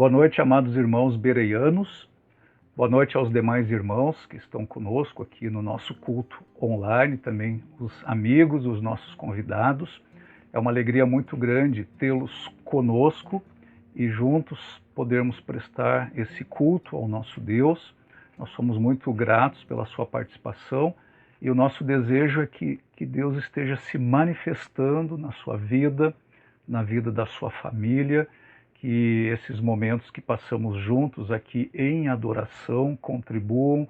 Boa noite, amados irmãos bereianos. Boa noite aos demais irmãos que estão conosco aqui no nosso culto online, também os amigos, os nossos convidados. É uma alegria muito grande tê-los conosco e juntos podermos prestar esse culto ao nosso Deus. Nós somos muito gratos pela sua participação e o nosso desejo é que Deus esteja se manifestando na sua vida, na vida da sua família, que esses momentos que passamos juntos aqui em adoração contribuam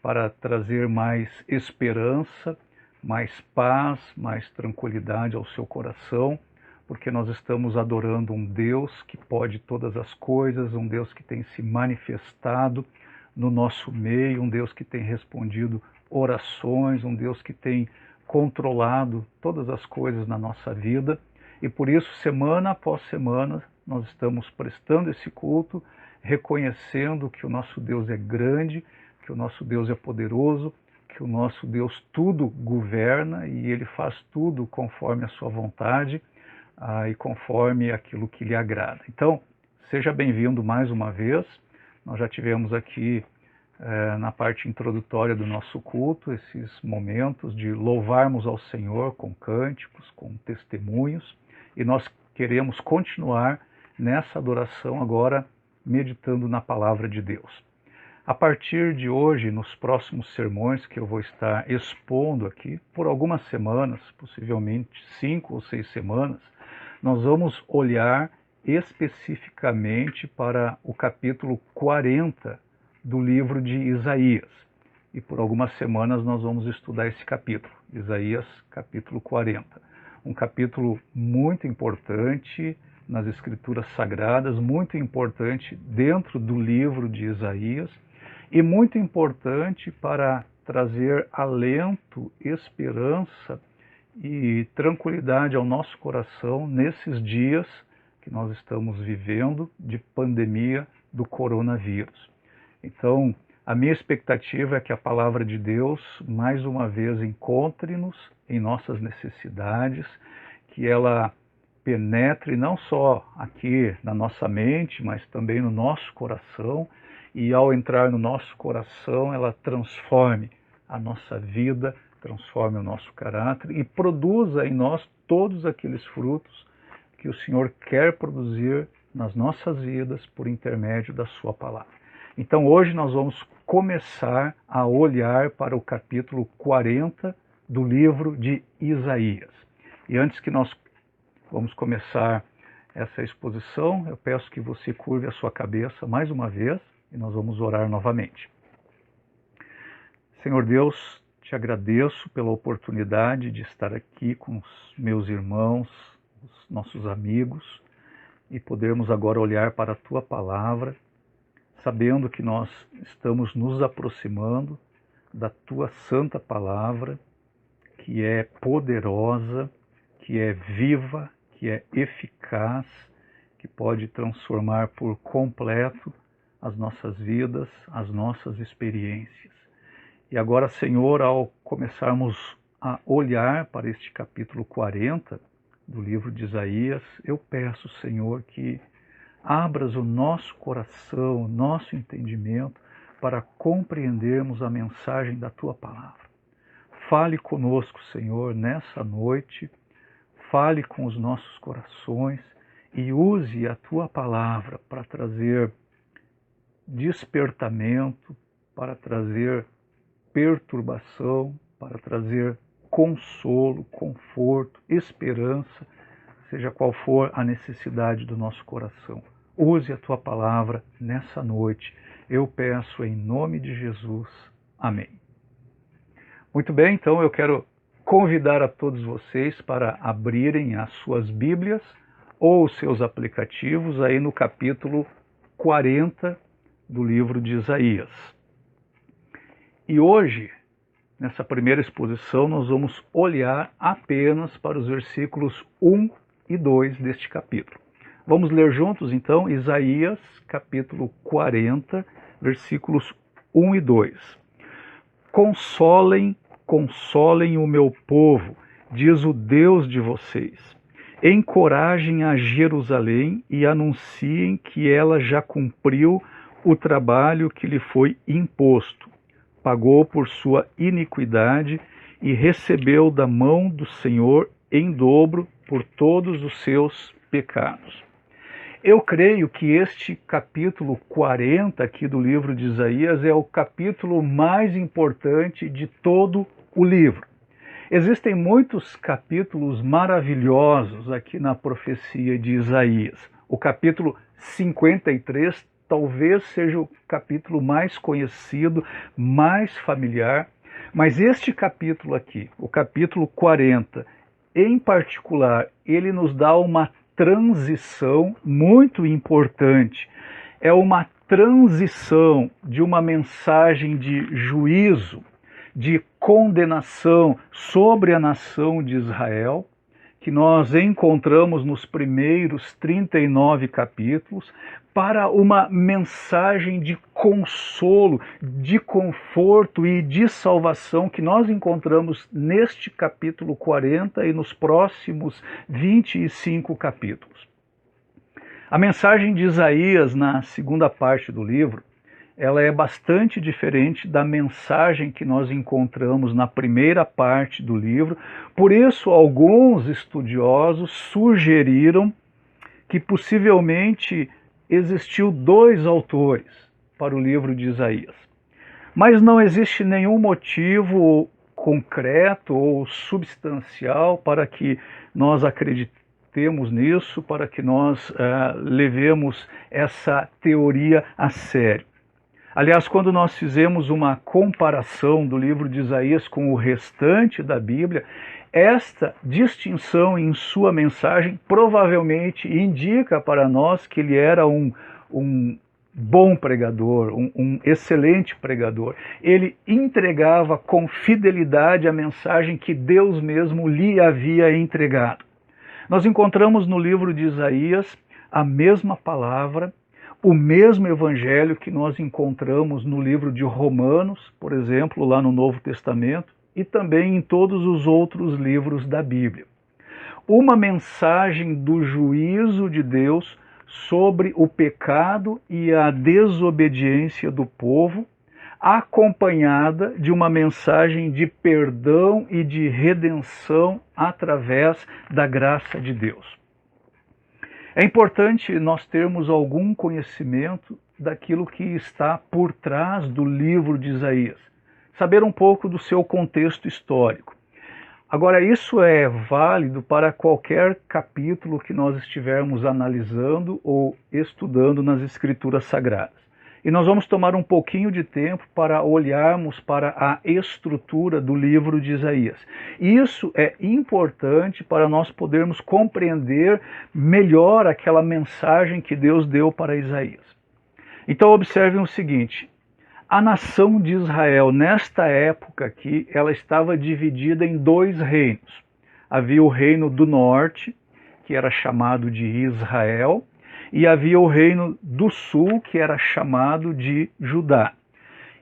para trazer mais esperança, mais paz, mais tranquilidade ao seu coração, porque nós estamos adorando um Deus que pode todas as coisas, um Deus que tem se manifestado no nosso meio, um Deus que tem respondido orações, um Deus que tem controlado todas as coisas na nossa vida. E por isso, semana após semana, nós estamos prestando esse culto, reconhecendo que o nosso Deus é grande, que o nosso Deus é poderoso, que o nosso Deus tudo governa e Ele faz tudo conforme a sua vontade e conforme aquilo que lhe agrada. Então, seja bem-vindo mais uma vez. Nós já tivemos aqui na parte introdutória do nosso culto esses momentos de louvarmos ao Senhor com cânticos, com testemunhos, e nós queremos continuar nessa adoração agora meditando na palavra de Deus. A partir de hoje, nos próximos sermões que eu vou estar expondo aqui, por algumas semanas, possivelmente 5 ou 6 semanas, nós vamos olhar especificamente para o capítulo 40 do livro de Isaías. E por algumas semanas nós vamos estudar esse capítulo, Isaías capítulo 40. Um capítulo muito importante nas Escrituras Sagradas, muito importante dentro do livro de Isaías e muito importante para trazer alento, esperança e tranquilidade ao nosso coração nesses dias que nós estamos vivendo de pandemia do coronavírus. Então, a minha expectativa é que a palavra de Deus, mais uma vez, encontre-nos em nossas necessidades, que ela penetre não só aqui na nossa mente, mas também no nosso coração, e ao entrar no nosso coração, ela transforme a nossa vida, transforme o nosso caráter e produza em nós todos aqueles frutos que o Senhor quer produzir nas nossas vidas por intermédio da sua palavra. Então hoje nós vamos começar a olhar para o capítulo 40 do livro de Isaías. E antes que nós vamos começar essa exposição, eu peço que você curve a sua cabeça mais uma vez e nós vamos orar novamente. Senhor Deus, te agradeço pela oportunidade de estar aqui com os meus irmãos, os nossos amigos, e podermos agora olhar para a tua palavra, sabendo que nós estamos nos aproximando da tua santa palavra, que é poderosa, que é viva, que é eficaz, que pode transformar por completo as nossas vidas, as nossas experiências. E agora, Senhor, ao começarmos a olhar para este capítulo 40 do livro de Isaías, eu peço, Senhor, que abras o nosso coração, o nosso entendimento para compreendermos a mensagem da tua palavra. Fale conosco, Senhor, nessa noite, fale com os nossos corações e use a tua palavra para trazer despertamento, para trazer perturbação, para trazer consolo, conforto, esperança, seja qual for a necessidade do nosso coração. Use a tua palavra nessa noite. Eu peço em nome de Jesus. Amém. Muito bem, então eu quero convidar a todos vocês para abrirem as suas Bíblias ou os seus aplicativos aí no capítulo 40 do livro de Isaías. E hoje, nessa primeira exposição, nós vamos olhar apenas para os versículos 1 e 2 deste capítulo. Vamos ler juntos, então, Isaías, capítulo 40, versículos 1 e 2. Consolem, consolem o meu povo, diz o Deus de vocês. encorajem a Jerusalém e anunciem que ela já cumpriu o trabalho que lhe foi imposto, pagou por sua iniquidade e recebeu da mão do Senhor em dobro por todos os seus pecados. Eu creio que este capítulo 40 aqui do livro de Isaías é o capítulo mais importante de todo o livro. Existem muitos capítulos maravilhosos aqui na profecia de Isaías. O capítulo 53 talvez seja o capítulo mais conhecido, mais familiar, mas este capítulo aqui, o capítulo 40, em particular, ele nos dá uma transição muito importante. É uma transição de uma mensagem de juízo, de condenação sobre a nação de Israel, que nós encontramos nos primeiros 39 capítulos, para uma mensagem de consolo, de conforto e de salvação que nós encontramos neste capítulo 40 e nos próximos 25 capítulos. A mensagem de Isaías na segunda parte do livro, ela é bastante diferente da mensagem que nós encontramos na primeira parte do livro. Por isso, alguns estudiosos sugeriram que possivelmente existiu 2 autores para o livro de Isaías. Mas não existe nenhum motivo concreto ou substancial para que nós acreditemos nisso, para que nós levemos essa teoria a sério. Aliás, quando nós fizemos uma comparação do livro de Isaías com o restante da Bíblia, esta distinção em sua mensagem provavelmente indica para nós que ele era um bom pregador, um excelente pregador. Ele entregava com fidelidade a mensagem que Deus mesmo lhe havia entregado. Nós encontramos no livro de Isaías a mesma palavra, o mesmo evangelho que nós encontramos no livro de Romanos, por exemplo, lá no Novo Testamento, e também em todos os outros livros da Bíblia. Uma mensagem do juízo de Deus sobre o pecado e a desobediência do povo, acompanhada de uma mensagem de perdão e de redenção através da graça de Deus. É importante nós termos algum conhecimento daquilo que está por trás do livro de Isaías, saber um pouco do seu contexto histórico. Agora, isso é válido para qualquer capítulo que nós estivermos analisando ou estudando nas Escrituras Sagradas. E nós vamos tomar um pouquinho de tempo para olharmos para a estrutura do livro de Isaías. Isso é importante para nós podermos compreender melhor aquela mensagem que Deus deu para Isaías. Então observem o seguinte, a nação de Israel, nesta época aqui, ela estava dividida em 2 reinos. Havia o reino do norte, que era chamado de Israel, e havia o reino do sul, que era chamado de Judá.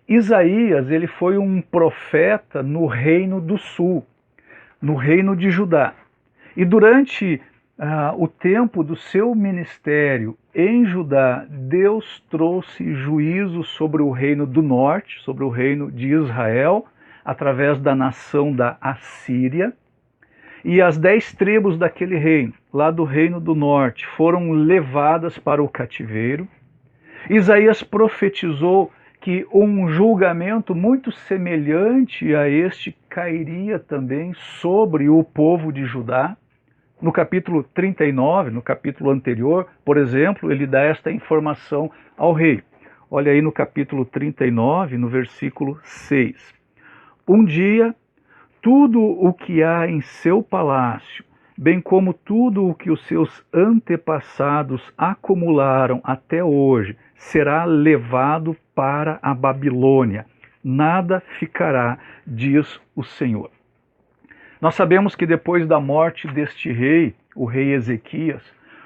Isaías, ele foi um profeta no reino do sul, no reino de Judá. E durante o tempo do seu ministério em Judá, Deus trouxe juízo sobre o reino do norte, sobre o reino de Israel, através da nação da Assíria. E as 10 tribos daquele reino, lá do reino do norte, foram levadas para o cativeiro. Isaías profetizou que um julgamento muito semelhante a este cairia também sobre o povo de Judá. No capítulo 39, no capítulo anterior, por exemplo, ele dá esta informação ao rei. Olha aí no capítulo 39, no versículo 6. Um dia, tudo o que há em seu palácio, bem como tudo o que os seus antepassados acumularam até hoje, será levado para a Babilônia. Nada ficará, diz o Senhor. Nós sabemos que depois da morte deste rei, o rei Ezequias,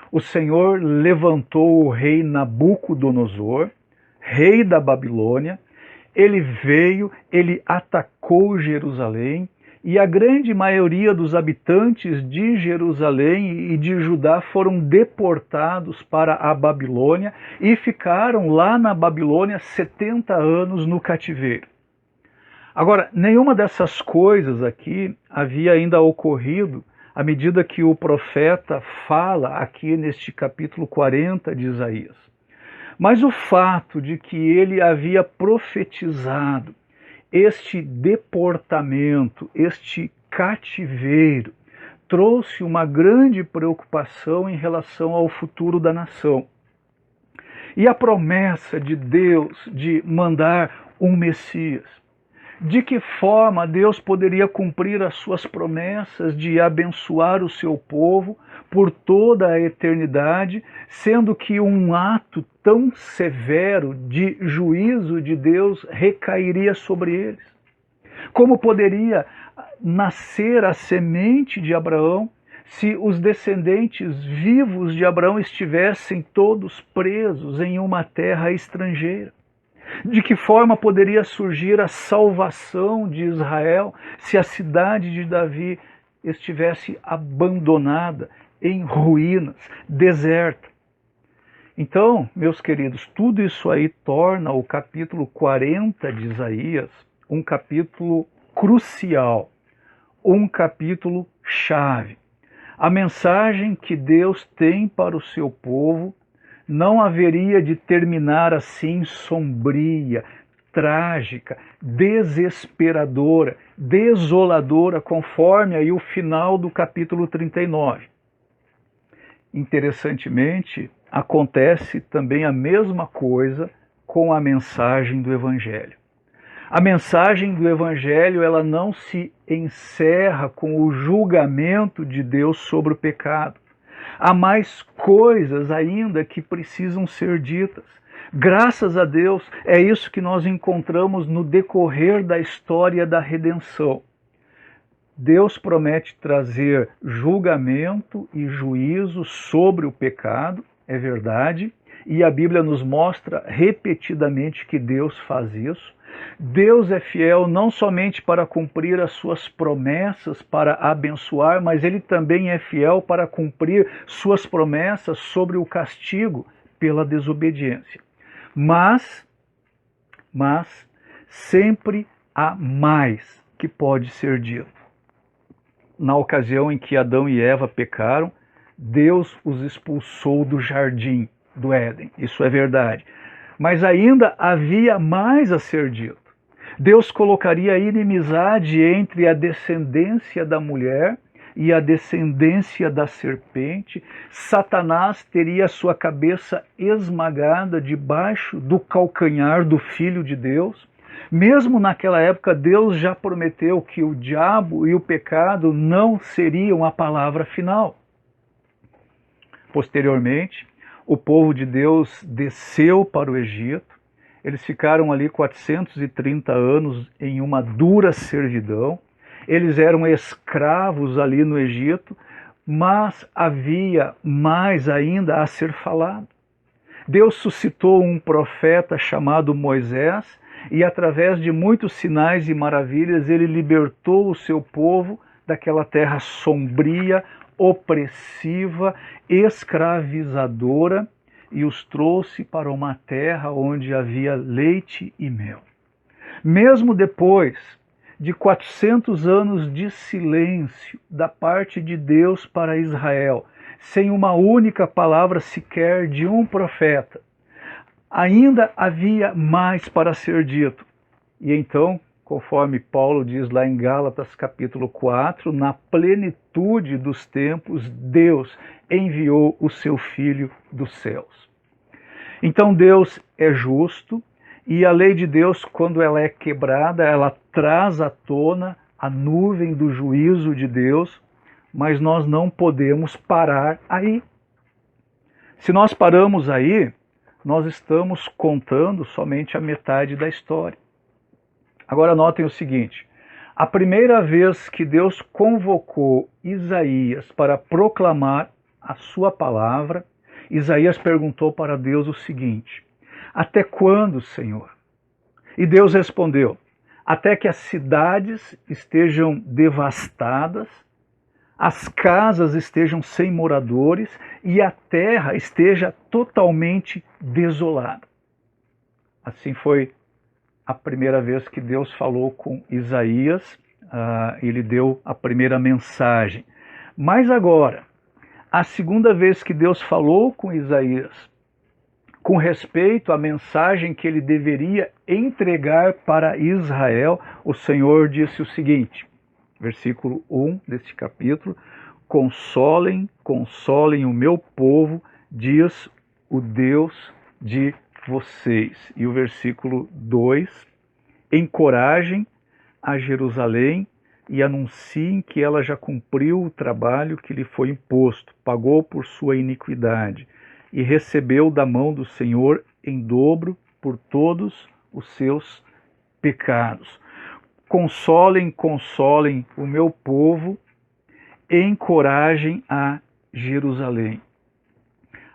o Senhor levantou o rei Nabucodonosor, rei da Babilônia. Ele veio, ele atacou Jerusalém, e a grande maioria dos habitantes de Jerusalém e de Judá foram deportados para a Babilônia e ficaram lá na Babilônia 70 anos no cativeiro. Agora, nenhuma dessas coisas aqui havia ainda ocorrido à medida que o profeta fala aqui neste capítulo 40 de Isaías. Mas o fato de que ele havia profetizado este deportamento, este cativeiro, trouxe uma grande preocupação em relação ao futuro da nação. E a promessa de Deus de mandar um Messias. De que forma Deus poderia cumprir as suas promessas de abençoar o seu povo por toda a eternidade, sendo que um ato tão severo de juízo de Deus recairia sobre eles? Como poderia nascer a semente de Abraão se os descendentes vivos de Abraão estivessem todos presos em uma terra estrangeira? De que forma poderia surgir a salvação de Israel se a cidade de Davi estivesse abandonada, em ruínas, deserta? Então, meus queridos, tudo isso aí torna o capítulo 40 de Isaías um capítulo crucial, um capítulo chave. A mensagem que Deus tem para o seu povo não haveria de terminar assim sombria, trágica, desesperadora, desoladora, conforme aí o final do capítulo 39. Interessantemente, acontece também a mesma coisa com a mensagem do Evangelho. A mensagem do Evangelho, ela não se encerra com o julgamento de Deus sobre o pecado. Há mais coisas ainda que precisam ser ditas. Graças a Deus, é isso que nós encontramos no decorrer da história da redenção. Deus promete trazer julgamento e juízo sobre o pecado, é verdade, e a Bíblia nos mostra repetidamente que Deus faz isso. Deus é fiel não somente para cumprir as suas promessas para abençoar, mas ele também é fiel para cumprir suas promessas sobre o castigo pela desobediência. Mas sempre há mais que pode ser dito. Na ocasião em que Adão e Eva pecaram, Deus os expulsou do jardim do Éden. Isso é verdade. Mas ainda havia mais a ser dito. Deus colocaria inimizade entre a descendência da mulher e a descendência da serpente. Satanás teria sua cabeça esmagada debaixo do calcanhar do Filho de Deus. Mesmo naquela época, Deus já prometeu que o diabo e o pecado não seriam a palavra final. Posteriormente, o povo de Deus desceu para o Egito, eles ficaram ali 430 anos em uma dura servidão, eles eram escravos ali no Egito, mas havia mais ainda a ser falado. Deus suscitou um profeta chamado Moisés e através de muitos sinais e maravilhas ele libertou o seu povo daquela terra sombria, opressiva, escravizadora, e os trouxe para uma terra onde havia leite e mel. Mesmo depois de 400 anos de silêncio da parte de Deus para Israel, sem uma única palavra sequer de um profeta, ainda havia mais para ser dito. E então, conforme Paulo diz lá em Gálatas capítulo 4, na plenitude dos tempos, Deus enviou o seu Filho dos céus. Então Deus é justo e a lei de Deus, quando ela é quebrada, ela traz à tona a nuvem do juízo de Deus, mas nós não podemos parar aí. Se nós paramos aí, nós estamos contando somente a metade da história. Agora notem o seguinte, a primeira vez que Deus convocou Isaías para proclamar a sua palavra, Isaías perguntou para Deus o seguinte: até quando, Senhor? E Deus respondeu: até que as cidades estejam devastadas, as casas estejam sem moradores e a terra esteja totalmente desolada. Assim foi a primeira vez que Deus falou com Isaías, ele deu a primeira mensagem. Mas agora, a segunda vez que Deus falou com Isaías, com respeito à mensagem que ele deveria entregar para Israel, o Senhor disse o seguinte, versículo 1 deste capítulo: consolem, consolem o meu povo, diz o Deus de vocês. E o versículo 2: encorajem a Jerusalém e anunciem que ela já cumpriu o trabalho que lhe foi imposto, pagou por sua iniquidade e recebeu da mão do Senhor em dobro por todos os seus pecados. Consolem, consolem o meu povo, encorajem a Jerusalém.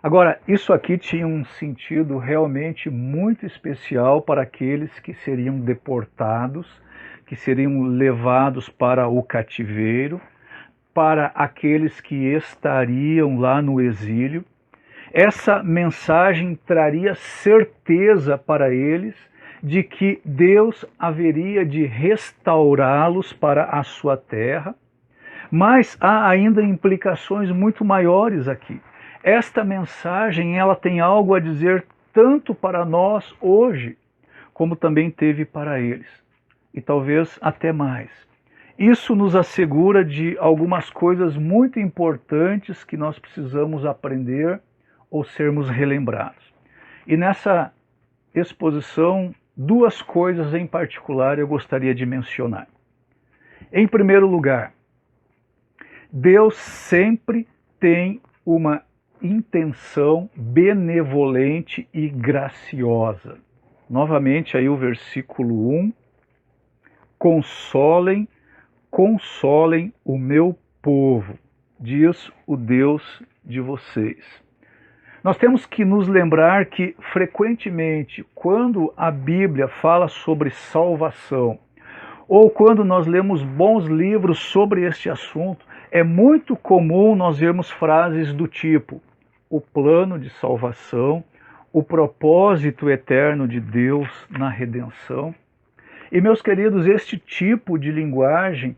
Agora, isso aqui tinha um sentido realmente muito especial para aqueles que seriam deportados, que seriam levados para o cativeiro, para aqueles que estariam lá no exílio. Essa mensagem traria certeza para eles de que Deus haveria de restaurá-los para a sua terra, mas há ainda implicações muito maiores aqui. Esta mensagem, ela tem algo a dizer tanto para nós hoje, como também teve para eles, e talvez até mais. Isso nos assegura de algumas coisas muito importantes que nós precisamos aprender ou sermos relembrados. E nessa exposição, duas coisas em particular eu gostaria de mencionar. Em primeiro lugar, Deus sempre tem uma intenção benevolente e graciosa. Novamente aí o versículo 1, consolem, consolem o meu povo, diz o Deus de vocês. Nós temos que nos lembrar que, frequentemente, quando a Bíblia fala sobre salvação, ou quando nós lemos bons livros sobre este assunto, é muito comum nós vermos frases do tipo: o plano de salvação, o propósito eterno de Deus na redenção. E, meus queridos, este tipo de linguagem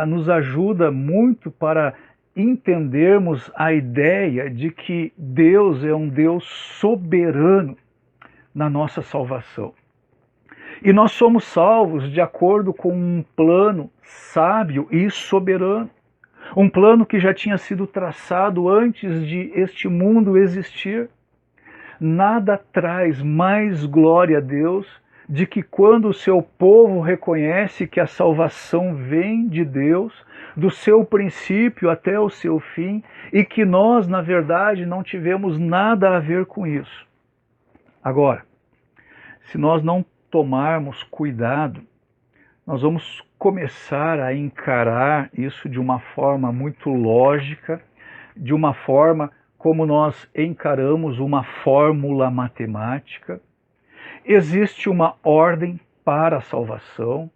nos ajuda muito para entendermos a ideia de que Deus é um Deus soberano na nossa salvação. E nós somos salvos de acordo com um plano sábio e soberano. Um plano que já tinha sido traçado antes de este mundo existir. Nada traz mais glória a Deus de que quando o seu povo reconhece que a salvação vem de Deus, do seu princípio até o seu fim, e que nós, na verdade, não tivemos nada a ver com isso. Agora, se nós não tomarmos cuidado, nós vamos começar a encarar isso de uma forma muito lógica, de uma forma como nós encaramos uma fórmula matemática. Existe uma ordem para a salvação,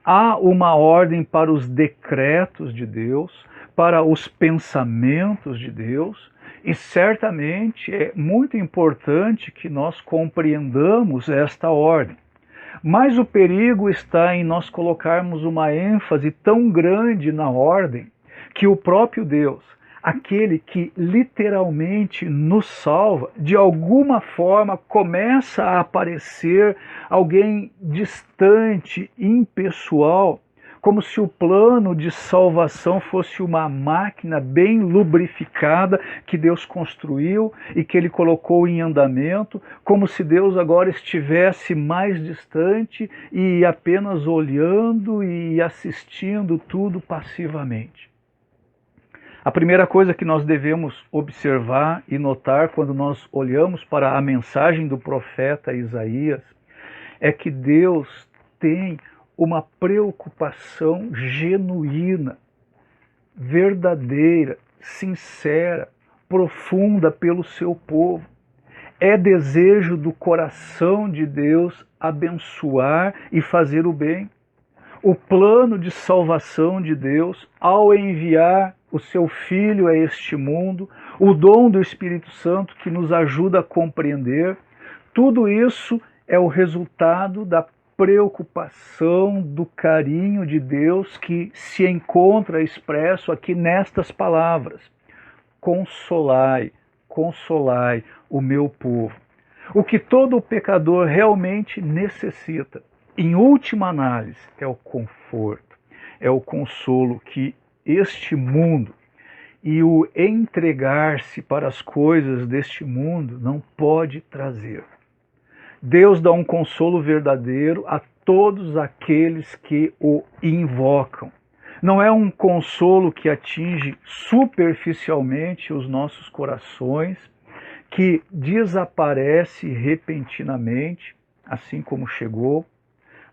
há uma ordem para os decretos de Deus, para os pensamentos de Deus, e certamente é muito importante que nós compreendamos esta ordem. Mas o perigo está em nós colocarmos uma ênfase tão grande na ordem que o próprio Deus, aquele que literalmente nos salva, de alguma forma começa a aparecer alguém distante, impessoal, como se o plano de salvação fosse uma máquina bem lubrificada que Deus construiu e que Ele colocou em andamento, como se Deus agora estivesse mais distante e apenas olhando e assistindo tudo passivamente. A primeira coisa que nós devemos observar e notar quando nós olhamos para a mensagem do profeta Isaías é que Deus tem uma preocupação genuína, verdadeira, sincera, profunda pelo seu povo. É desejo do coração de Deus abençoar e fazer o bem. O plano de salvação de Deus, ao enviar o seu Filho a este mundo, o dom do Espírito Santo que nos ajuda a compreender, tudo isso é o resultado da preocupação, do carinho de Deus que se encontra expresso aqui nestas palavras: consolai, consolai o meu povo. O que todo pecador realmente necessita, em última análise, é o conforto, é o consolo que este mundo e o entregar-se para as coisas deste mundo não pode trazer. Deus dá um consolo verdadeiro a todos aqueles que o invocam. Não é um consolo que atinge superficialmente os nossos corações, que desaparece repentinamente, assim como chegou,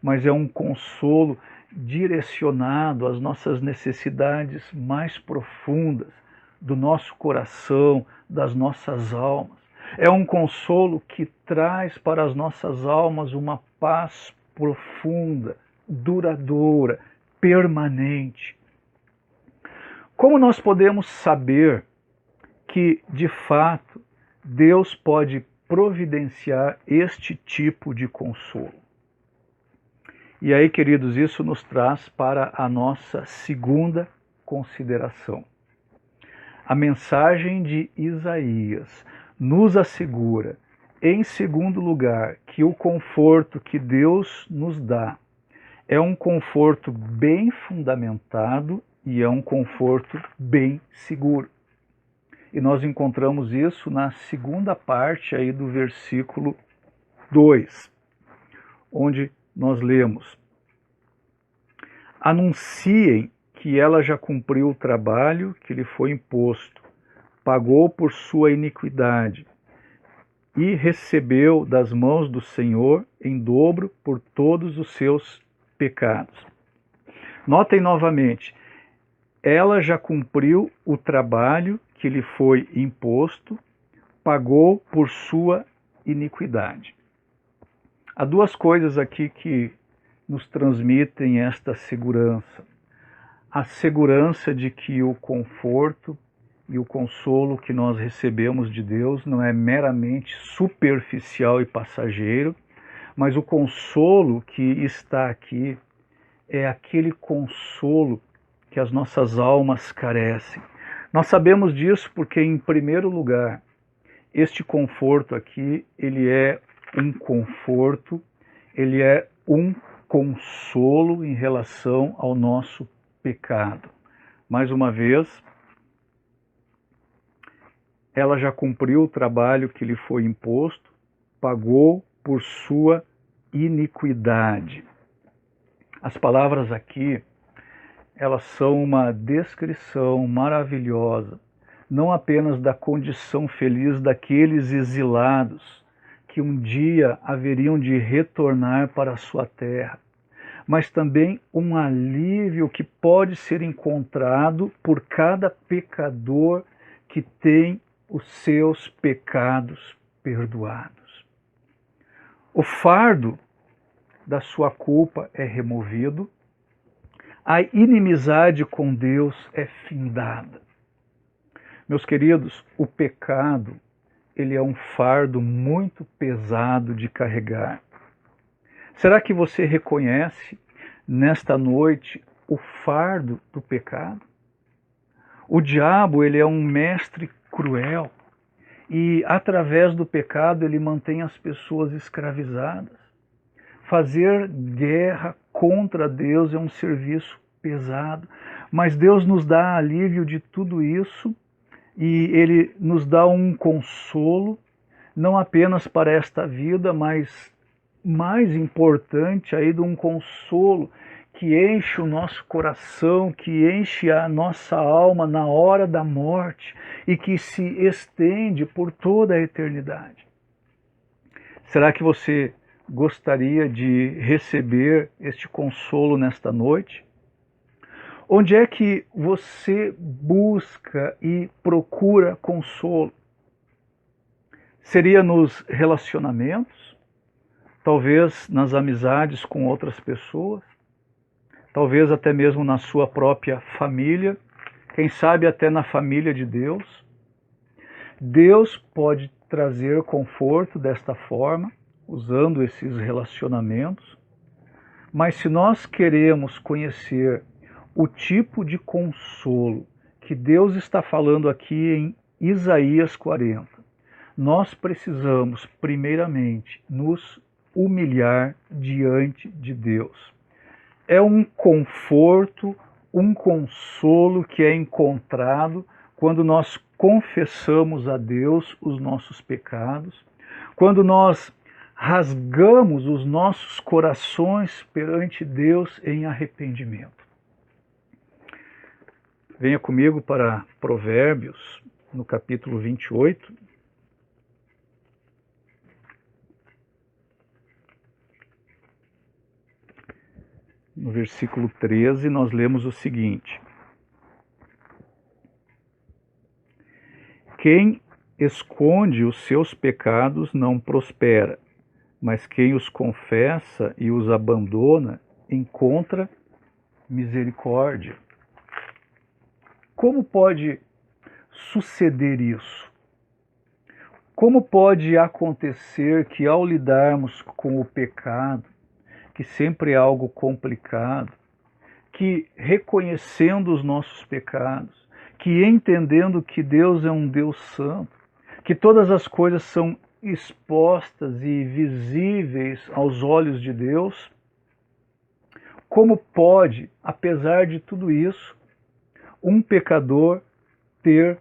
mas é um consolo direcionado às nossas necessidades mais profundas do nosso coração, das nossas almas. É um consolo que traz para as nossas almas uma paz profunda, duradoura, permanente. Como nós podemos saber que, de fato, Deus pode providenciar este tipo de consolo? E aí, queridos, isso nos traz para a nossa segunda consideração. A mensagem de Isaías nos assegura, em segundo lugar, que o conforto que Deus nos dá é um conforto bem fundamentado e é um conforto bem seguro. E nós encontramos isso na segunda parte aí do versículo 2, onde nós lemos: anunciem que ela já cumpriu o trabalho que lhe foi imposto, pagou por sua iniquidade e recebeu das mãos do Senhor em dobro por todos os seus pecados. Notem novamente, ela já cumpriu o trabalho que lhe foi imposto, pagou por sua iniquidade. Há duas coisas aqui que nos transmitem esta segurança. A segurança de que o conforto e o consolo que nós recebemos de Deus não é meramente superficial e passageiro, mas o consolo que está aqui é aquele consolo que as nossas almas carecem. Nós sabemos disso porque, em primeiro lugar, este conforto aqui, ele é um conforto, ele é um consolo em relação ao nosso pecado. Mais uma vez, ela já cumpriu o trabalho que lhe foi imposto, pagou por sua iniquidade. As palavras aqui, elas são uma descrição maravilhosa, não apenas da condição feliz daqueles exilados que um dia haveriam de retornar para a sua terra, mas também um alívio que pode ser encontrado por cada pecador que tem os seus pecados perdoados. O fardo da sua culpa é removido, a inimizade com Deus é findada. Meus queridos, o pecado, ele é um fardo muito pesado de carregar. Será que você reconhece nesta noite o fardo do pecado? O diabo, ele é um mestre cruel e através do pecado ele mantém as pessoas escravizadas. Fazer guerra contra Deus é um serviço pesado, mas Deus nos dá alívio de tudo isso e Ele nos dá um consolo, não apenas para esta vida, mas mais importante ainda, um consolo que enche o nosso coração, que enche a nossa alma na hora da morte e que se estende por toda a eternidade. Será que você gostaria de receber este consolo nesta noite? Onde é que você busca e procura consolo? Seria nos relacionamentos, talvez nas amizades com outras pessoas, talvez até mesmo na sua própria família, quem sabe até na família de Deus. Deus pode trazer conforto desta forma, usando esses relacionamentos, mas se nós queremos conhecer o tipo de consolo que Deus está falando aqui em Isaías 40, nós precisamos, primeiramente, nos humilhar diante de Deus. É um conforto, um consolo que é encontrado quando nós confessamos a Deus os nossos pecados, quando nós rasgamos os nossos corações perante Deus em arrependimento. Venha comigo para Provérbios, no capítulo 28. No versículo 13, nós lemos o seguinte: quem esconde os seus pecados não prospera, mas quem os confessa e os abandona encontra misericórdia. Como pode suceder isso? Como pode acontecer que ao lidarmos com o pecado, que sempre é algo complicado, que reconhecendo os nossos pecados, que entendendo que Deus é um Deus santo, que todas as coisas são expostas e visíveis aos olhos de Deus, como pode, apesar de tudo isso, um pecador ter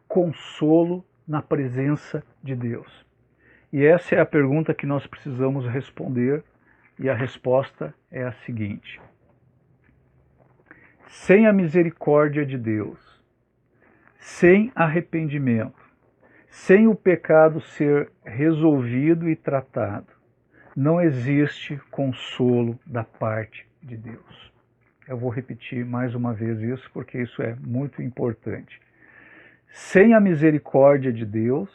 consolo na presença de Deus? E essa é a pergunta que nós precisamos responder, e a resposta é a seguinte: sem a misericórdia de Deus, sem arrependimento, sem o pecado ser resolvido e tratado, não existe consolo da parte de Deus. Eu vou repetir mais uma vez isso, porque isso é muito importante. Sem a misericórdia de Deus,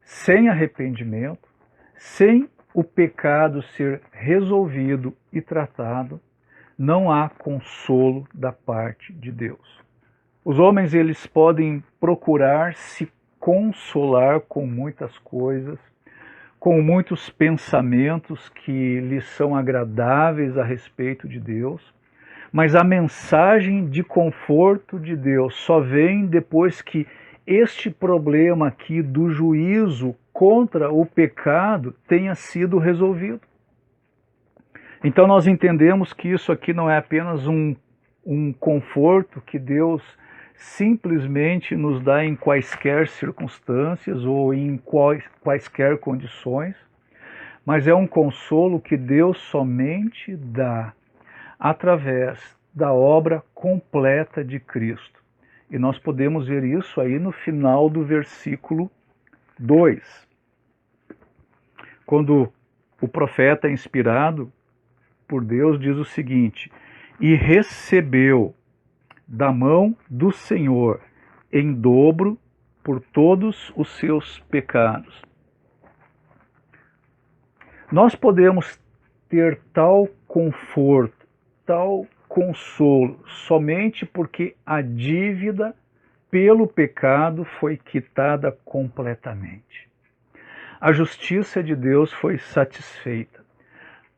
sem arrependimento, sem o pecado ser resolvido e tratado, não há consolo da parte de Deus. Os homens, eles podem procurar se consolar com muitas coisas, com muitos pensamentos que lhes são agradáveis a respeito de Deus, mas a mensagem de conforto de Deus só vem depois que este problema aqui do juízo contra o pecado tenha sido resolvido. Então nós entendemos que isso aqui não é apenas um conforto que Deus simplesmente nos dá em quaisquer circunstâncias ou em quaisquer condições, mas é um consolo que Deus somente dá através da obra completa de Cristo. E nós podemos ver isso aí no final do versículo 2. Quando o profeta inspirado por Deus diz o seguinte: e recebeu da mão do Senhor em dobro por todos os seus pecados. Nós podemos ter tal conforto, tal consolo, somente porque a dívida pelo pecado foi quitada completamente. A justiça de Deus foi satisfeita.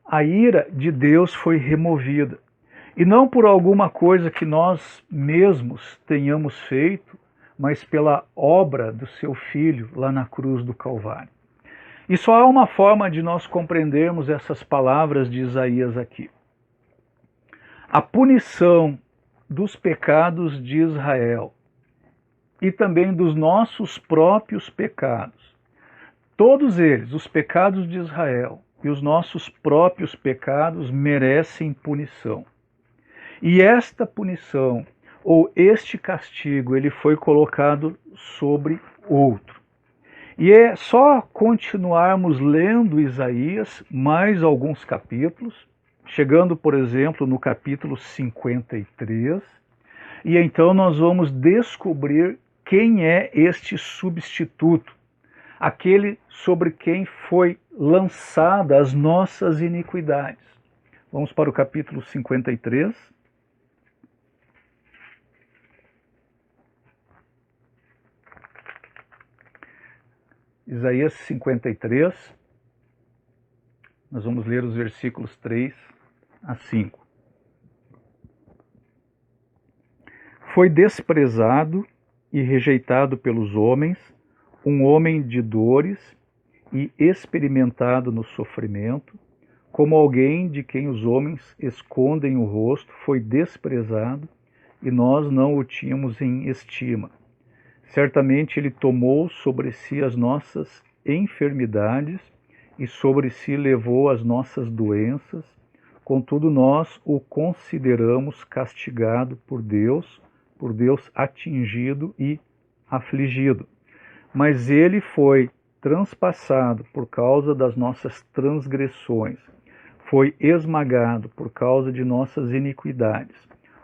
A ira de Deus foi removida. E não por alguma coisa que nós mesmos tenhamos feito, mas pela obra do seu Filho lá na cruz do Calvário. E só há uma forma de nós compreendermos essas palavras de Isaías aqui. A punição dos pecados de Israel e também dos nossos próprios pecados, todos eles, os pecados de Israel e os nossos próprios pecados, merecem punição. E esta punição, ou este castigo, ele foi colocado sobre outro. E é só continuarmos lendo Isaías, mais alguns capítulos, chegando, por exemplo, no capítulo 53, e então nós vamos descobrir quem é este substituto. aquele sobre quem foi lançada as nossas iniquidades. Vamos para o capítulo 53. Isaías 53, nós vamos ler os versículos 3 a 5. Foi desprezado e rejeitado pelos homens, um homem de dores e experimentado no sofrimento, como alguém de quem os homens escondem o rosto, foi desprezado e nós não o tínhamos em estima. Certamente ele tomou sobre si as nossas enfermidades e sobre si levou as nossas doenças, contudo nós o consideramos castigado por Deus atingido e afligido. Mas ele foi transpassado por causa das nossas transgressões, foi esmagado por causa de nossas iniquidades.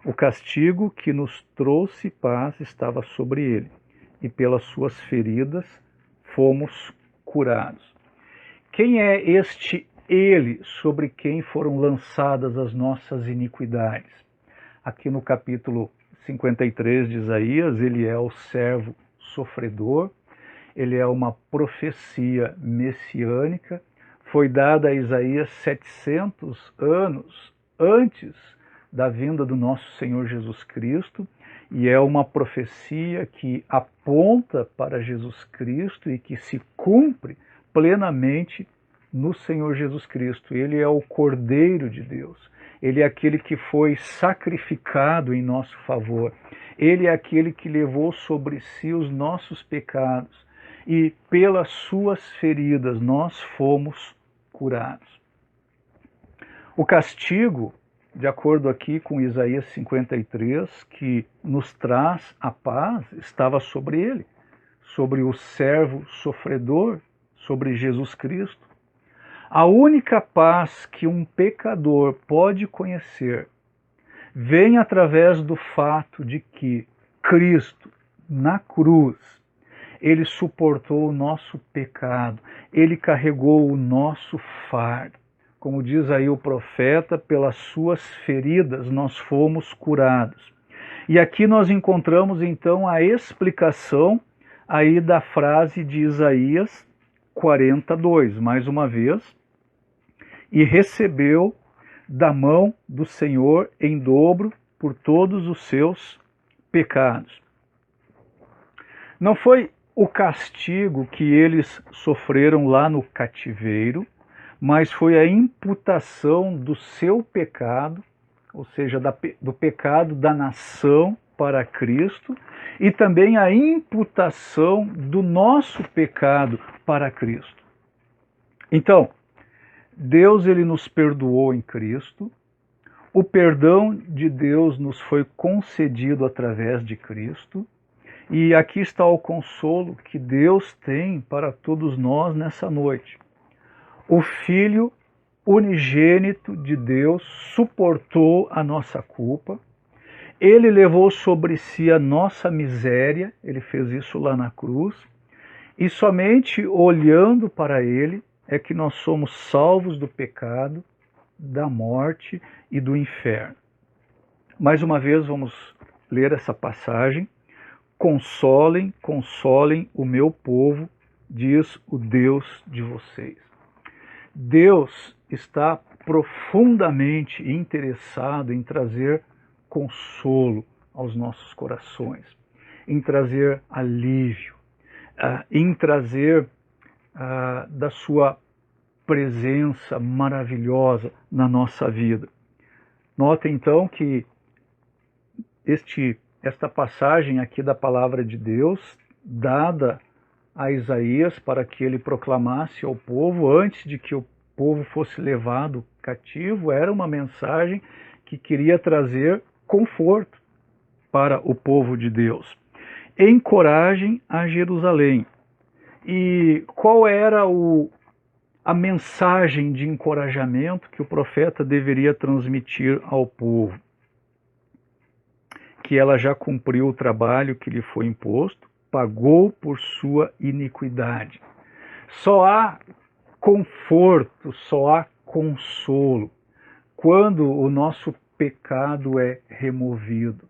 O castigo que nos trouxe paz estava sobre ele, e pelas suas feridas fomos curados. Quem é este ele sobre quem foram lançadas as nossas iniquidades? Aqui no capítulo 53 de Isaías, ele é o servo sofredor, ele é uma profecia messiânica, foi dada a Isaías 700 anos antes da vinda do nosso Senhor Jesus Cristo, e é uma profecia que aponta para Jesus Cristo e que se cumpre plenamente no Senhor Jesus Cristo. Ele é o Cordeiro de Deus, ele é aquele que foi sacrificado em nosso favor, ele é aquele que levou sobre si os nossos pecados e pelas suas feridas nós fomos curados. O castigo, de acordo aqui com Isaías 53, que nos traz a paz, estava sobre ele, sobre o servo sofredor, sobre Jesus Cristo. A única paz que um pecador pode conhecer vem através do fato de que Cristo, na cruz, ele suportou o nosso pecado, ele carregou o nosso fardo. Como diz aí o profeta, pelas suas feridas nós fomos curados. E aqui nós encontramos então a explicação aí da frase de Isaías 42, mais uma vez, e recebeu da mão do Senhor em dobro por todos os seus pecados. Não foi o castigo que eles sofreram lá no cativeiro, mas foi a imputação do seu pecado, ou seja, do pecado da nação para Cristo, e também a imputação do nosso pecado para Cristo. Então, Deus ele nos perdoou em Cristo, o perdão de Deus nos foi concedido através de Cristo, e aqui está o consolo que Deus tem para todos nós nessa noite. O Filho unigênito de Deus suportou a nossa culpa, ele levou sobre si a nossa miséria, ele fez isso lá na cruz, e somente olhando para ele é que nós somos salvos do pecado, da morte e do inferno. Mais uma vez vamos ler essa passagem. Consolem, consolem o meu povo, diz o Deus de vocês. Deus está profundamente interessado em trazer consolo aos nossos corações, em trazer alívio, em trazer da sua presença maravilhosa na nossa vida. Notem então que esta passagem aqui da palavra de Deus, dada a Isaías para que ele proclamasse ao povo antes de que o povo fosse levado cativo, era uma mensagem que queria trazer conforto para o povo de Deus. Encorajem a Jerusalém. E qual era a mensagem de encorajamento que o profeta deveria transmitir ao povo? Que ela já cumpriu o trabalho que lhe foi imposto, pagou por sua iniquidade. Só há conforto, só há consolo quando o nosso pecado é removido,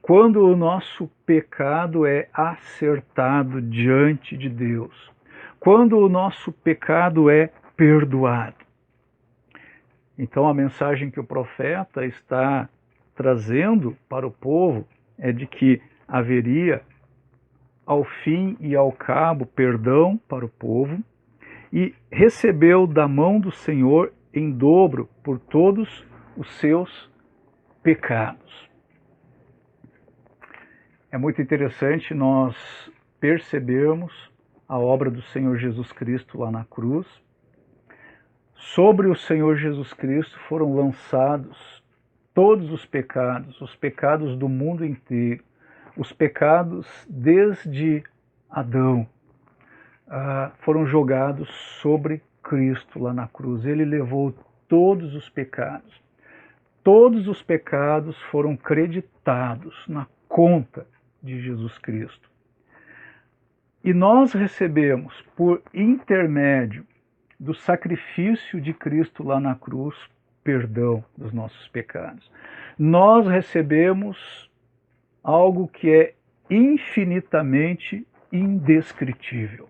quando o nosso pecado é acertado diante de Deus, quando o nosso pecado é perdoado. Então a mensagem que o profeta está trazendo para o povo é de que haveria ao fim e ao cabo perdão para o povo, e recebeu da mão do Senhor em dobro por todos os seus pecados. É muito interessante nós percebermos a obra do Senhor Jesus Cristo lá na cruz. Sobre o Senhor Jesus Cristo foram lançados todos os pecados do mundo inteiro, os pecados desde Adão, foram jogados sobre Cristo lá na cruz. Ele levou todos os pecados. Todos os pecados foram creditados na conta de Jesus Cristo. E nós recebemos, por intermédio do sacrifício de Cristo lá na cruz, perdão dos nossos pecados. Nós recebemos algo que é infinitamente indescritível.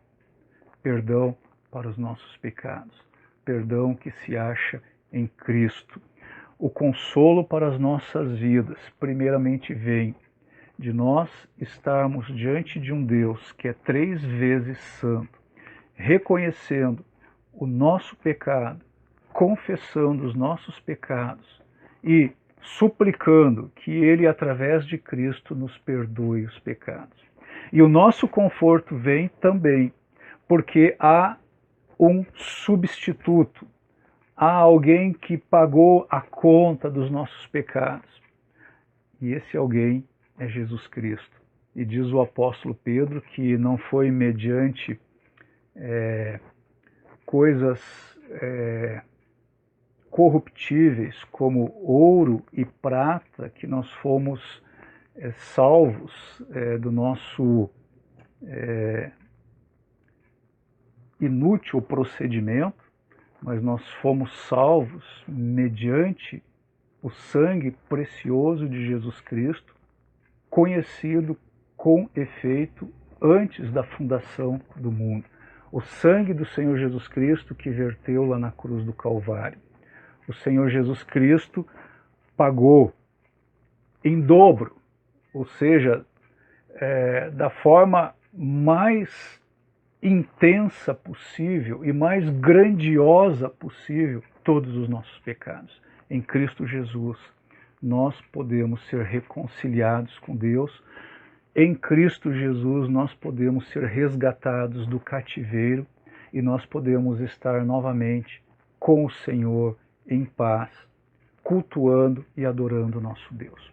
Perdão para os nossos pecados, perdão que se acha em Cristo. O consolo para as nossas vidas, primeiramente, vem de nós estarmos diante de um Deus que é 3 vezes santo, reconhecendo o nosso pecado, confessando os nossos pecados e suplicando que Ele, através de Cristo, nos perdoe os pecados. E o nosso conforto vem também porque há um substituto, há alguém que pagou a conta dos nossos pecados. E esse alguém é Jesus Cristo. E diz o apóstolo Pedro que não foi mediante coisas corruptíveis como ouro e prata que nós fomos salvos do nosso inútil procedimento, mas nós fomos salvos mediante o sangue precioso de Jesus Cristo, conhecido com efeito antes da fundação do mundo. O sangue do Senhor Jesus Cristo que verteu lá na cruz do Calvário. O Senhor Jesus Cristo pagou em dobro, ou seja, da forma mais intensa possível e mais grandiosa possível, todos os nossos pecados. Em Cristo Jesus, nós podemos ser reconciliados com Deus. Em Cristo Jesus, nós podemos ser resgatados do cativeiro e nós podemos estar novamente com o Senhor em paz, cultuando e adorando o nosso Deus.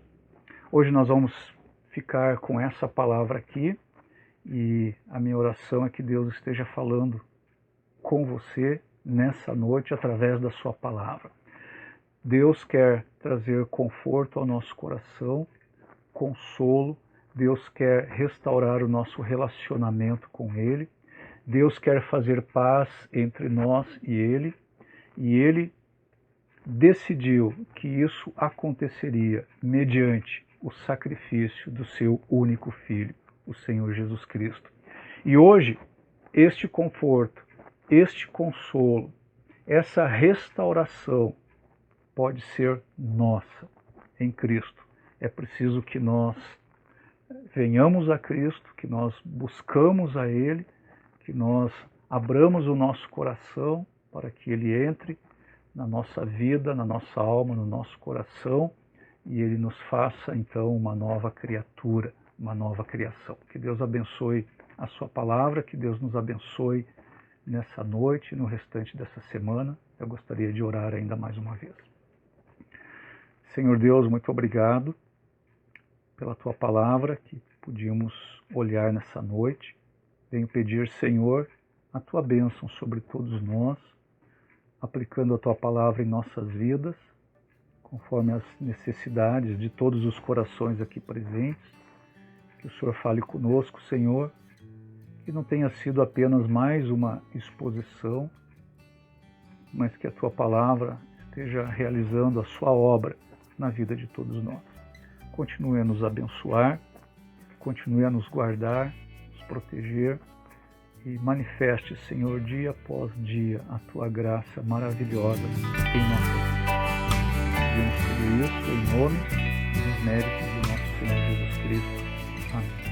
Hoje nós vamos ficar com essa palavra aqui e a minha oração é que Deus esteja falando com você nessa noite através da sua palavra. Deus quer trazer conforto ao nosso coração, consolo. Deus quer restaurar o nosso relacionamento com Ele. Deus quer fazer paz entre nós e Ele decidiu que isso aconteceria mediante o sacrifício do seu único Filho, o Senhor Jesus Cristo. E hoje, este conforto, este consolo, essa restauração pode ser nossa em Cristo. É preciso que nós venhamos a Cristo, que nós buscamos a Ele, que nós abramos o nosso coração para que Ele entre na nossa vida, na nossa alma, no nosso coração, e Ele nos faça então uma nova criatura, uma nova criação. Que Deus abençoe a sua palavra, que Deus nos abençoe nessa noite e no restante dessa semana. Eu gostaria de orar ainda mais uma vez. Senhor Deus, muito obrigado pela tua palavra que podíamos olhar nessa noite. Venho pedir, Senhor, a tua bênção sobre todos nós, aplicando a tua palavra em nossas vidas, conforme as necessidades de todos os corações aqui presentes. Que o Senhor fale conosco, Senhor, que não tenha sido apenas mais uma exposição, mas que a Tua palavra esteja realizando a Sua obra na vida de todos nós. Continue a nos abençoar, continue a nos guardar, nos proteger e manifeste, Senhor, dia após dia, a Tua graça maravilhosa em nossa vida. Pedimos tudo isso em nome e nos méritos do nosso Senhor Jesus Cristo. Amém.